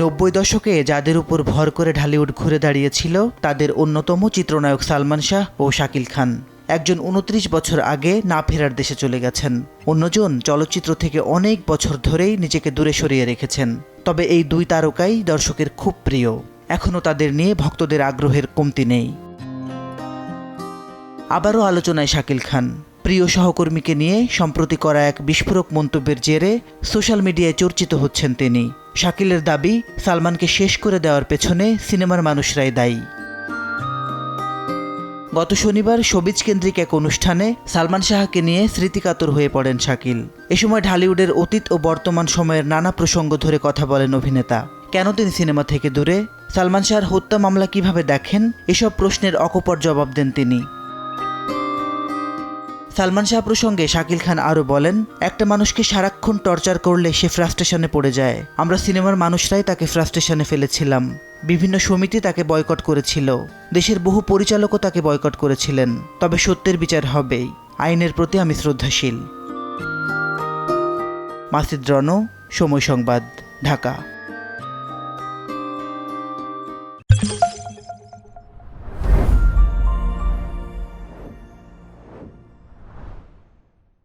90 দশকে যাদের উপর ভর করে ঢালিউড ঘুরে দাঁড়িয়েছিল তাদের অন্যতম চিত্রনায়ক সালমান শাহ ও শাকিল খান। একজন 29 বছর আগে না ফেরার দেশে চলে গেছেন, অন্যজন চলচ্চিত্র থেকে অনেক বছর ধরেই নিজেকে দূরে সরিয়ে রেখেছেন। তবে এই দুই তারকাই দর্শকের খুব প্রিয়, এখনও তাদের নিয়ে ভক্তদের আগ্রহের কমতি নেই। আবারও আলোচনায় শাকিল খান। প্রিয় সহকর্মীকে নিয়ে সম্প্রতি করা এক বিস্ফোরক মন্তব্যের জেরে সোশ্যাল মিডিয়ায় চর্চিত হচ্ছেন তিনি। শাকিলের দাবি, সালমানকে শেষ করে দেওয়ার পেছনে সিনেমার মানুষরাই দায়ী। গত শনিবার শোবিজ কেন্দ্রিক এক অনুষ্ঠানে সালমান শাহকে নিয়ে স্মৃতিকাতর হয়ে পড়েন শাকিল। এ সময় ঢালিউডের অতীত ও বর্তমান সময়ের নানা প্রসঙ্গ ধরে কথা বলেন অভিনেতা। কেন তিনি সিনেমা থেকে দূরে, সালমান শাহর হত্যা মামলা কিভাবে দেখেন, এসব প্রশ্নের অকপট জবাব দেন তিনি। সালমান শাহ প্রসঙ্গে শাকিল খান আরও বলেন, একটা মানুষকে সারাক্ষণ টর্চার করলে সে ফ্রাস্ট্রেশনে পড়ে যায়। আমরা সিনেমার মানুষরাই তাকে ফ্রাস্ট্রেশনে ফেলেছিলাম। বিভিন্ন সমিতি তাকে বয়কট করেছিল, দেশের বহু পরিচালকও তাকে বয়কট করেছিলেন। তবে সত্যের বিচার হবেই। আইনের প্রতি আমি শ্রদ্ধাশীল। মাসিদ রণ, সময় সংবাদ, ঢাকা।